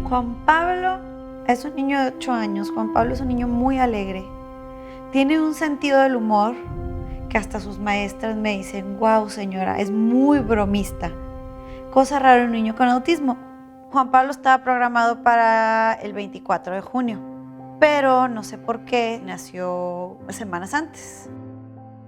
Juan Pablo es un niño de 8 años. Juan Pablo es un niño muy alegre. Tiene un sentido del humor que hasta sus maestras me dicen, wow señora, es muy bromista. Cosa rara en un niño con autismo. Juan Pablo estaba programado para el 24 de junio, pero no sé por qué nació semanas antes.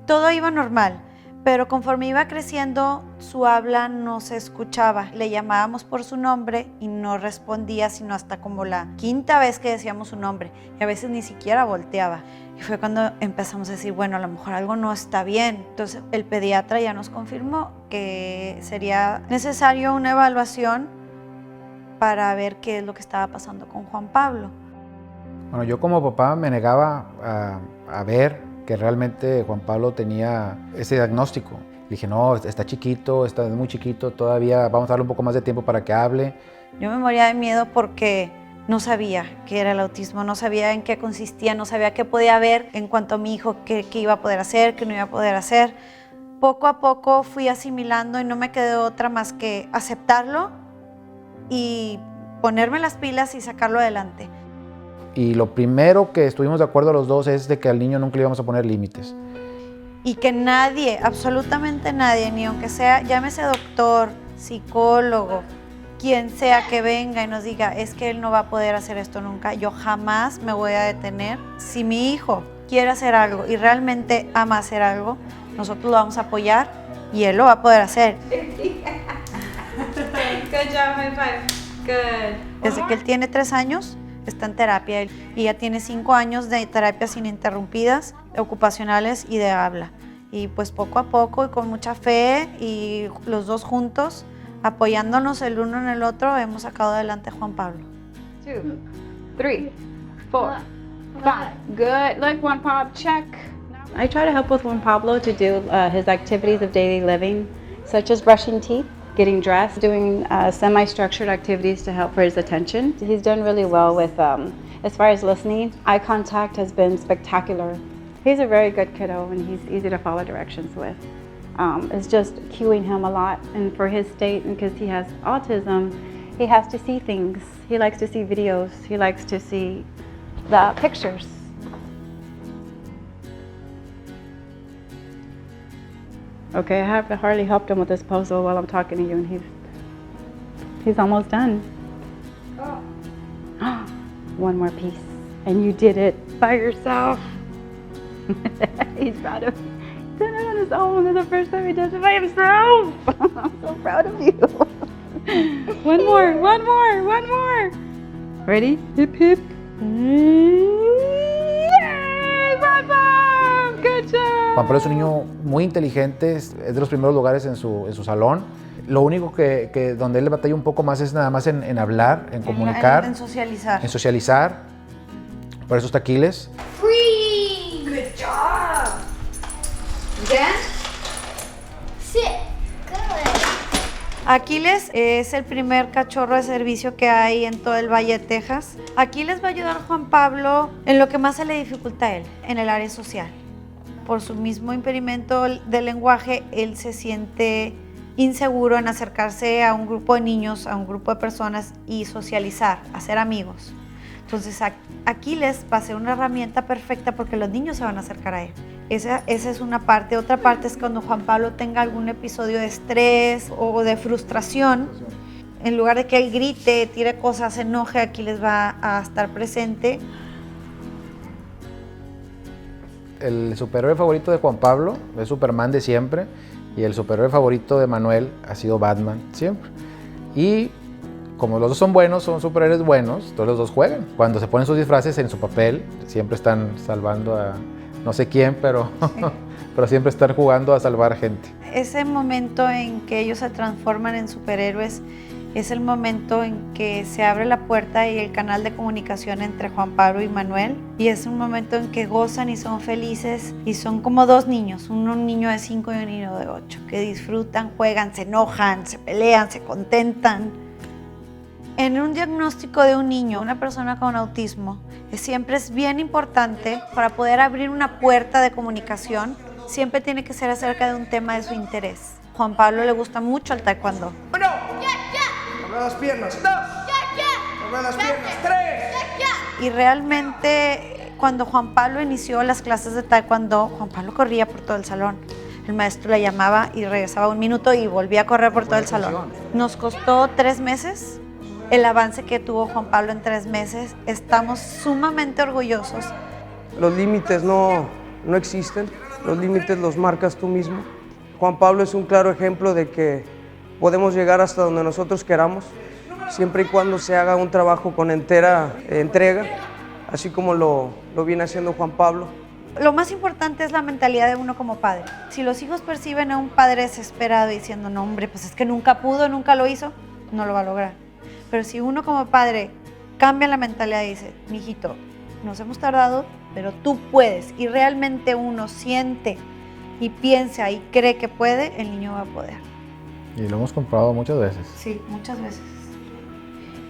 Todo iba normal, pero conforme iba creciendo, su habla no se escuchaba. Le llamábamos por su nombre y no respondía sino hasta como la 5ª vez que decíamos su nombre, y a veces ni siquiera volteaba. Y fue cuando empezamos a decir, bueno, a lo mejor algo no está bien. Entonces el pediatra ya nos confirmó que sería necesario una evaluación para ver qué es lo que estaba pasando con Juan Pablo. Bueno, yo como papá me negaba a ver que realmente Juan Pablo tenía ese diagnóstico. Le dije, no, está chiquito, está muy chiquito, todavía vamos a darle un poco más de tiempo para que hable. Yo me moría de miedo porque no sabía qué era el autismo, no sabía en qué consistía, no sabía qué podía haber en cuanto a mi hijo, qué iba a poder hacer, qué no iba a poder hacer. Poco a poco fui asimilando y no me quedó otra más que aceptarlo y ponerme las pilas y sacarlo adelante. Y lo primero que estuvimos de acuerdo los dos es de que al niño nunca le íbamos a poner límites. Y que nadie, absolutamente nadie, ni aunque sea, llámese doctor, psicólogo, quien sea que venga y nos diga, es que él no va a poder hacer esto nunca, yo jamás me voy a detener. Si mi hijo quiere hacer algo y realmente ama hacer algo, nosotros lo vamos a apoyar y él lo va a poder hacer. Good job, high five. Good. Desde que él tiene 3 años, está en terapia y ya tiene 5 años de terapias ininterrumpidas, ocupacionales y de habla. Y pues poco a poco y con mucha fe y los dos juntos, apoyándonos el uno en el otro, hemos sacado adelante a Juan Pablo. 2, 3, 4, 5. Good. Look, Juan Pablo, check. I try to help with Juan Pablo to do his activities of daily living, such as brushing teeth, getting dressed, doing semi-structured activities to help for his attention. He's done really well with, as far as listening, eye contact has been spectacular. He's a very good kiddo and he's easy to follow directions with. It's just cueing him a lot, and for his state, and because he has autism, he has to see things. He likes to see videos. He likes to see the pictures. Okay, I have hardly helped him with this puzzle while I'm talking to you, and he's almost done. Oh. One more piece, and you did it by yourself. He's proud of you. He did it on his own. It's the first time he does it by himself. I'm so proud of you. One more. Ready? Hip, hip. Yay, Papa! Good job. Juan Pablo es un niño muy inteligente, es de los primeros lugares en su salón. Lo único que donde él le batalla un poco más es nada más en hablar, en comunicar. En socializar. En socializar. Por eso está Aquiles. Free! Good job! Again? Sit. Good. Aquiles es el primer cachorro de servicio que hay en todo el Valle de Texas. Aquiles va a ayudar a Juan Pablo en lo que más se le dificulta a él, en el área social. Por su mismo impedimento del lenguaje, él se siente inseguro en acercarse a un grupo de niños, a un grupo de personas y socializar, hacer amigos. Entonces Aquiles va a ser una herramienta perfecta porque los niños se van a acercar a él. Esa es una parte. Otra parte es cuando Juan Pablo tenga algún episodio de estrés o de frustración. En lugar de que él grite, tire cosas, se enoje, Aquiles va a estar presente. El superhéroe favorito de Juan Pablo es Superman de siempre, y el superhéroe favorito de Manuel ha sido Batman siempre. Y como los dos son buenos, son superhéroes buenos, todos los dos juegan. Cuando se ponen sus disfraces en su papel, siempre están salvando a no sé quién, pero, pero siempre están jugando a salvar gente. Ese momento en que ellos se transforman en superhéroes es el momento en que se abre la puerta y el canal de comunicación entre Juan Pablo y Manuel, y es un momento en que gozan y son felices y son como dos niños, un niño de 5 y un niño de 8, que disfrutan, juegan, se enojan, se pelean, se contentan. En un diagnóstico de un niño, una persona con autismo, siempre es bien importante para poder abrir una puerta de comunicación, siempre tiene que ser acerca de un tema de su interés. Juan Pablo le gusta mucho el taekwondo. ¡Uno! ¡Ya! Dobla las piernas. ¡Dos! ¡Ya! Mueve las piernas. 3. Y realmente cuando Juan Pablo inició las clases de taekwondo, Juan Pablo corría por todo el salón. El maestro le llamaba y regresaba 1 minuto y volvía a correr por todo el salón. Nos costó 3 meses el avance que tuvo Juan Pablo en 3 meses. Estamos sumamente orgullosos. Los límites no existen, los límites los marcas tú mismo. Juan Pablo es un claro ejemplo de que podemos llegar hasta donde nosotros queramos, siempre y cuando se haga un trabajo con entera entrega, así como lo viene haciendo Juan Pablo. Lo más importante es la mentalidad de uno como padre. Si los hijos perciben a un padre desesperado diciendo, no hombre, pues es que nunca pudo, nunca lo hizo, no lo va a lograr. Pero si uno como padre cambia la mentalidad y dice, mijito, nos hemos tardado, pero tú puedes, y realmente uno siente y piensa y cree que puede, el niño va a poder. Y lo hemos comprobado muchas veces. Sí, muchas veces.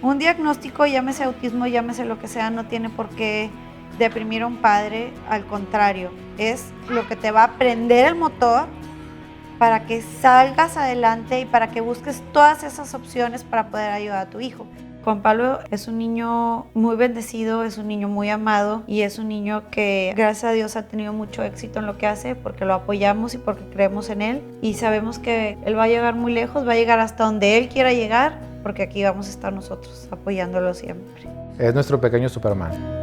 Un diagnóstico, llámese autismo, llámese lo que sea, no tiene por qué deprimir a un padre, al contrario, es lo que te va a prender el motor para que salgas adelante y para que busques todas esas opciones para poder ayudar a tu hijo. Juan Pablo es un niño muy bendecido, es un niño muy amado y es un niño que gracias a Dios ha tenido mucho éxito en lo que hace porque lo apoyamos y porque creemos en él y sabemos que él va a llegar muy lejos, va a llegar hasta donde él quiera llegar porque aquí vamos a estar nosotros apoyándolo siempre. Es nuestro pequeño Superman.